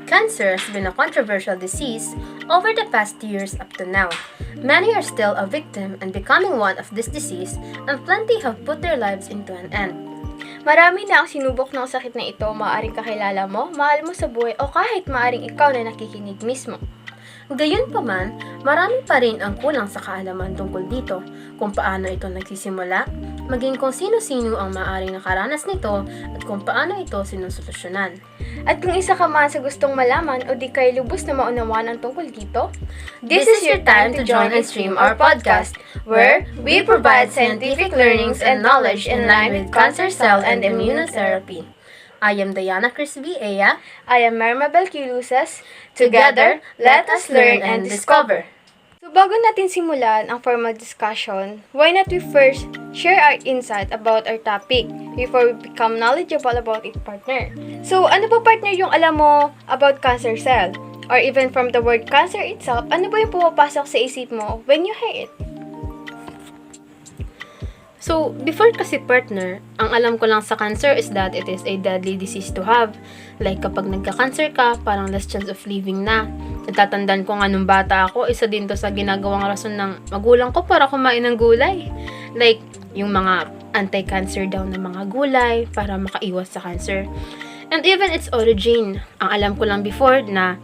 Cancer has been a controversial disease over the past years up to now. Many are still a victim and becoming one of this disease, and plenty have put their lives into an end. Marami na ang sinubok ng sakit na ito, maaaring kakilala mo, mahal mo sa buhay o kahit maaaring ikaw na nakikinig mismo. Gayunpaman, marami pa rin ang kulang sa kaalaman tungkol dito, kung paano ito nagsisimula, maging kung sino-sino ang maaaring nakaranas nito at kung paano ito sinusolusyonan. At kung isa ka man sa gustong malaman o di kay lubos na maunawaan ang tungkol dito, this is your time to join and stream our podcast, where we provide scientific learnings and knowledge in line with cancer cell and immunotherapy. I am Diana Crisby Ea. I am Mermabel Quilusas. Together, let us learn and discover. So bago natin simulan ang formal discussion, why not we first share our insight about our topic before we become knowledgeable about it, partner? So ano ba, partner, yung alam mo about cancer cell? Or even from the word cancer itself, ano ba yung pumapasok sa isip mo when you hear it? So, before kasi, partner, ang alam ko lang sa cancer is that it is a deadly disease to have. Like, kapag nagka-cancer ka, parang less chance of living na. Natatandaan ko nga nung bata ako, isa din to sa ginagawang rason ng magulang ko para kumain ng gulay. Like, yung mga anti-cancer daw na mga gulay para makaiwas sa cancer. And even its origin, ang alam ko lang before na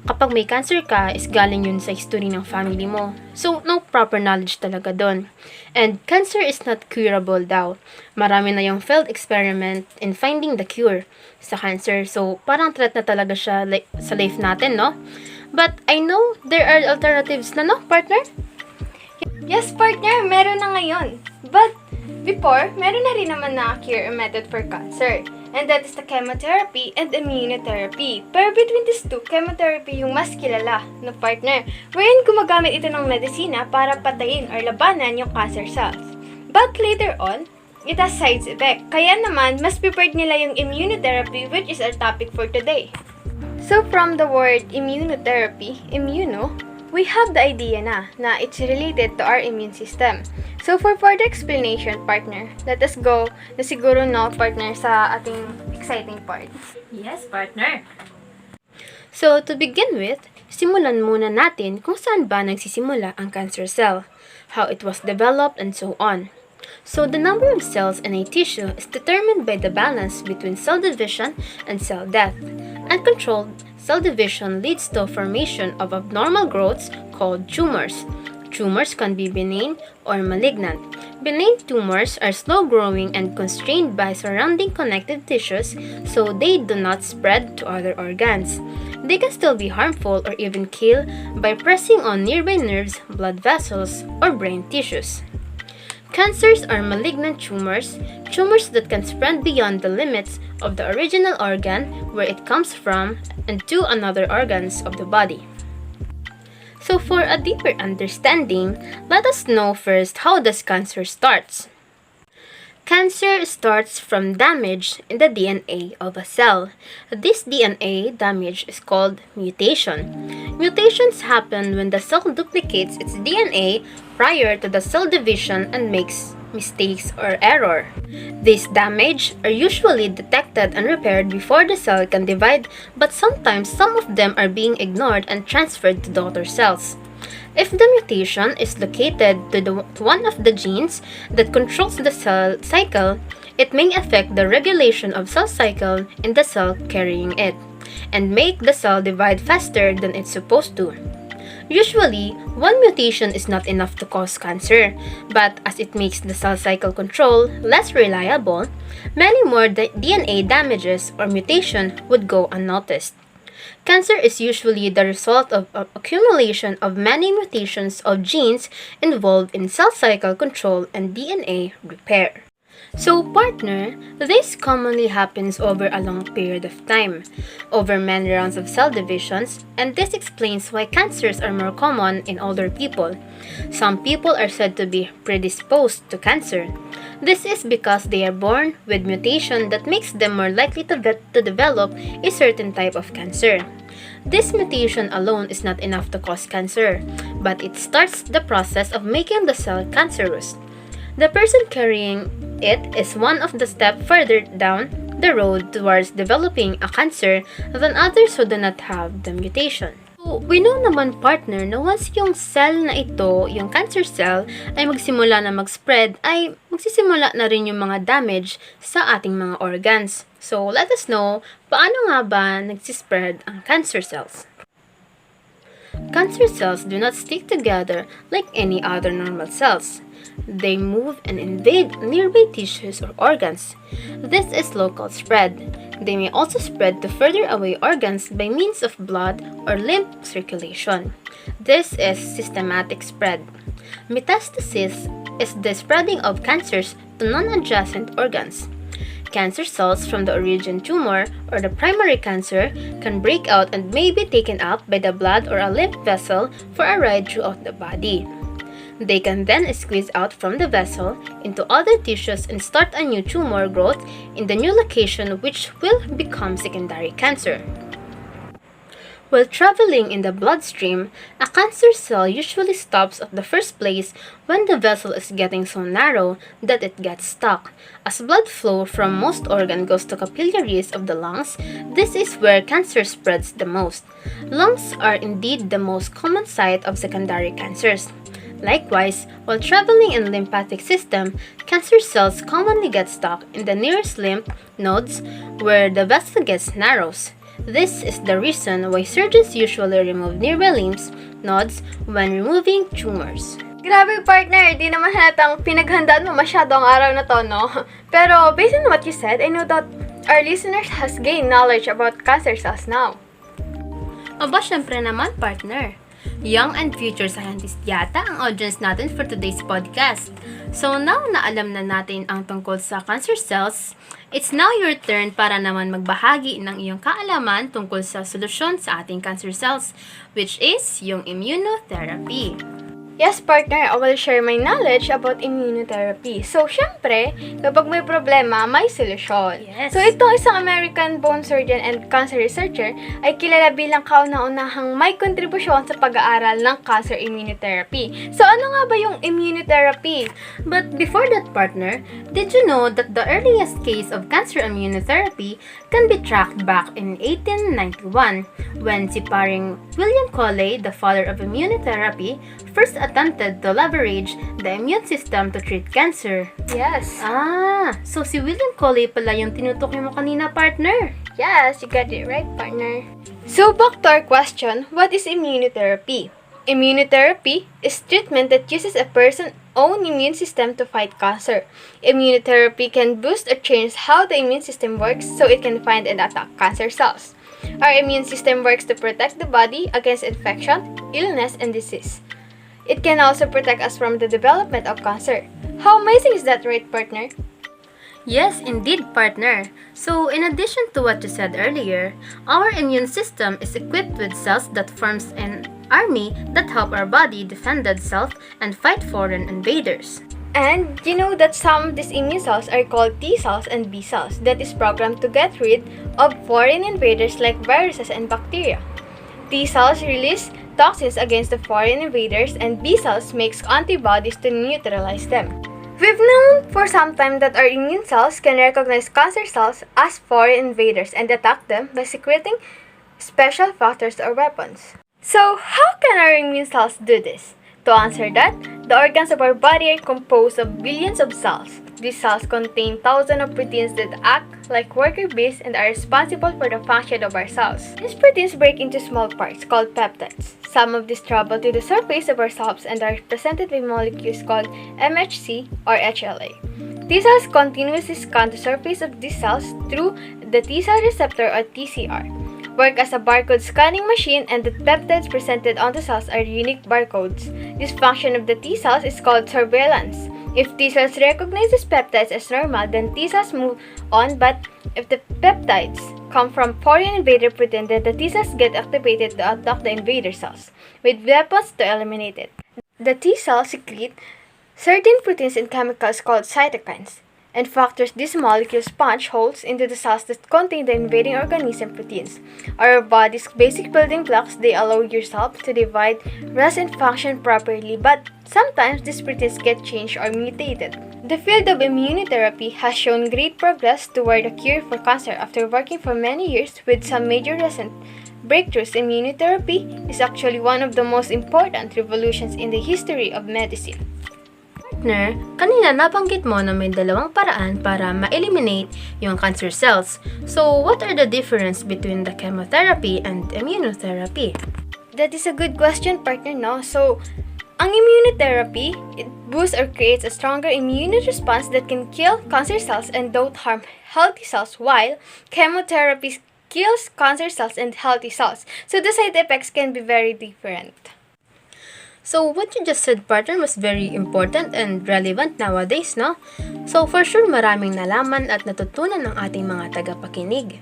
kapag may cancer ka, is galing yun sa history ng family mo. So, no proper knowledge talaga doon. And cancer is not curable daw. Marami na yung failed experiment in finding the cure sa cancer. So, parang threat na talaga siya sa life natin, no? But I know there are alternatives na, no, partner? Yes, partner, meron na ngayon. But before, meron na rin naman na cure method for cancer. And that is the chemotherapy and immunotherapy. Pero between these two, chemotherapy yung mas kilala na partner, wherein gumagamit ito ng medisina para patayin or labanan yung cancer cells. But later on, it has side effect. Kaya naman, mas prepared nila yung immunotherapy, which is our topic for today. So from the word immunotherapy, immuno, we have the idea na it's related to our immune system. So for further explanation, partner, let us go na siguro partner, sa ating exciting part. Yes, partner. So, to begin with, simulan muna natin kung saan ba nagsisimula ang cancer cell, how it was developed, and so on. So, the number of cells in a tissue is determined by the balance between cell division and cell death. Uncontrolled cell division leads to formation of abnormal growths called tumors. Tumors can be benign or malignant. Benign tumors are slow-growing and constrained by surrounding connective tissues, so they do not spread to other organs. They can still be harmful or even kill by pressing on nearby nerves, blood vessels, or brain tissues. Cancers are malignant tumors that can spread beyond the limits of the original organ where it comes from and to another organs of the body. So for a deeper understanding, let us know first how does cancer starts. Cancer starts from damage in the DNA of a cell. This DNA damage is called mutation. Mutations happen when the cell duplicates its DNA prior to the cell division and makes mistakes or error. These damage are usually detected and repaired before the cell can divide, but sometimes some of them are being ignored and transferred to daughter cells. If the mutation is located to one of the genes that controls the cell cycle, it may affect the regulation of cell cycle in the cell carrying it, and make the cell divide faster than it's supposed to. Usually, one mutation is not enough to cause cancer, but as it makes the cell cycle control less reliable, many more DNA damages or mutation would go unnoticed. Cancer is usually the result of an accumulation of many mutations of genes involved in cell cycle control and DNA repair. So, partner, this commonly happens over a long period of time, over many rounds of cell divisions, and this explains why cancers are more common in older people. Some people are said to be predisposed to cancer. This is because they are born with mutation that makes them more likely to develop a certain type of cancer. This mutation alone is not enough to cause cancer, but it starts the process of making the cell cancerous. The person carrying it is one of the steps further down the road towards developing a cancer than others who do not have the mutation. So, we know naman partner na once yung cell na ito, yung cancer cell, ay magsimula na mag-spread, ay magsisimula na rin yung mga damage sa ating mga organs. So, let us know, paano nga ba nagsispread ang cancer cells? Cancer cells do not stick together like any other normal cells. They move and invade nearby tissues or organs. This is local spread. They may also spread to further away organs by means of blood or lymph circulation. This is systematic spread. Metastasis is the spreading of cancers to non-adjacent organs. Cancer cells from the origin tumor or the primary cancer can break out and may be taken up by the blood or a lymph vessel for a ride throughout the body. They can then squeeze out from the vessel into other tissues and start a new tumor growth in the new location, which will become secondary cancer. While traveling in the bloodstream, a cancer cell usually stops at the first place when the vessel is getting so narrow that it gets stuck. As blood flow from most organs goes to capillaries of the lungs, this is where cancer spreads the most. Lungs are indeed the most common site of secondary cancers. Likewise, while traveling in the lymphatic system, cancer cells commonly get stuck in the nearest lymph nodes where the vessel gets narrows. This is the reason why surgeons usually remove nearby lymph nodes when removing tumors. Grabe partner, di naman halatang pinaghandaan mo masyado ang araw na to, no? Pero based on what you said, I know that our listeners has gained knowledge about cancer cells now. Aba, syempre naman partner. Young and future scientist yata ang audience natin for today's podcast. So now na alam na natin ang tungkol sa cancer cells, it's now your turn para naman magbahagi ng iyong kaalaman tungkol sa solusyon sa ating cancer cells, which is yung immunotherapy. Yes, partner, I will share my knowledge about immunotherapy. So, syempre, kapag may problema, may solusyon. Yes. So, itong isang American bone surgeon and cancer researcher ay kilala bilang kauna-unahang may kontribusyon sa pag-aaral ng cancer immunotherapy. So, ano nga ba yung immunotherapy? But before that partner, did you know that the earliest case of cancer immunotherapy can be tracked back in 1891 when si paring William Coley, the father of immunotherapy, first attempted to leverage the immune system to treat cancer. Yes. So si William Coley pala yung tinutukoy mo kanina, partner. Yes, you got it right, partner. So, back to our question, what is immunotherapy? Immunotherapy is treatment that uses a person's own immune system to fight cancer. Immunotherapy can boost or change how the immune system works so it can find and attack cancer cells. Our immune system works to protect the body against infection, illness, and disease. It can also protect us from the development of cancer. How amazing is that, right, partner? Yes, indeed, partner. So, in addition to what you said earlier, our immune system is equipped with cells that forms an army that help our body defend itself and fight foreign invaders. And you know that some of these immune cells are called T cells and B cells that is programmed to get rid of foreign invaders like viruses and bacteria. T cells release toxins against the foreign invaders and B cells makes antibodies to neutralize them. We've known for some time that our immune cells can recognize cancer cells as foreign invaders and attack them by secreting special factors or weapons. So, how can our immune cells do this? To answer that, the organs of our body are composed of billions of cells. These cells contain thousands of proteins that act like worker bees and are responsible for the function of our cells. These proteins break into small parts called peptides. Some of these travel to the surface of our cells and are presented by molecules called MHC or HLA. T cells continuously scan the surface of these cells through the T cell receptor or TCR. Work as a barcode scanning machine, and the peptides presented on the cells are unique barcodes. This function of the T cells is called surveillance. If T cells recognize these peptides as normal, then T cells move on, but if the peptides come from foreign invader protein, then the T cells get activated to attack the invader cells with weapons to eliminate it. The T cells secrete certain proteins and chemicals called cytokines, and factors these molecules punch holes into the cells that contain the invading organism proteins. Our body's basic building blocks, they allow your cells to divide, rest, and function properly, but Sometimes these proteins get changed or mutated. The field of immunotherapy has shown great progress toward a cure for cancer after working for many years with some major recent breakthroughs. Immunotherapy is actually one of the most important revolutions in the history of medicine. Partner, kanina nabanggit mo na may dalawang paraan para ma-eliminate yung cancer cells. So, what are the difference between the chemotherapy and immunotherapy? That is a good question, partner, no? So, ang immunotherapy, it boosts or creates a stronger immune response that can kill cancer cells and don't harm healthy cells, while chemotherapy kills cancer cells and healthy cells. So, the side effects can be very different. So, what you just said, partner, was very important and relevant nowadays, no? So, for sure, maraming nalaman at natutunan ng ating mga tagapakinig.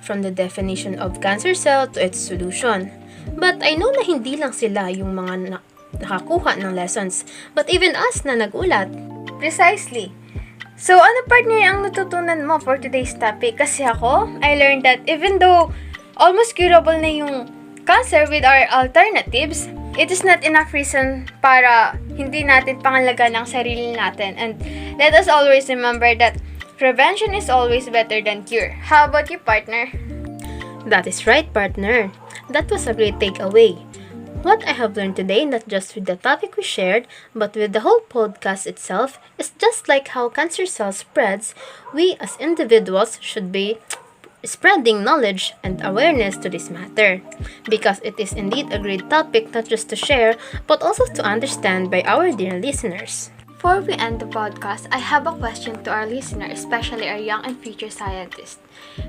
From the definition of cancer cell to its solution. But I know na hindi lang sila yung mga nakakuha ng lessons, but even us na nagulat. Precisely. So, ano partner ang natutunan mo for today's topic? Kasi ako, I learned that even though almost curable na yung cancer with our alternatives, it is not enough reason para hindi natin pangalagaan ang sarili natin. And let us always remember that prevention is always better than cure. How about you, partner? That is right, partner. That was a great takeaway. What I have learned today, not just with the topic we shared, but with the whole podcast itself, is just like how cancer cells spreads, we as individuals should be spreading knowledge and awareness to this matter, because it is indeed a great topic not just to share, but also to understand by our dear listeners. Before we end the podcast, I have a question to our listener, especially our young and future scientists.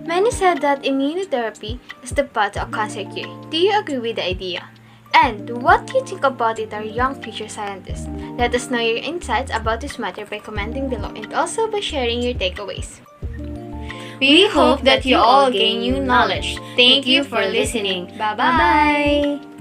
Many said that immunotherapy is the path to a cancer cure. Do you agree with the idea? And what do you think about it, our young future scientists? Let us know your insights about this matter by commenting below and also by sharing your takeaways. We hope that you all gain new knowledge. Thank you for listening. Bye-bye!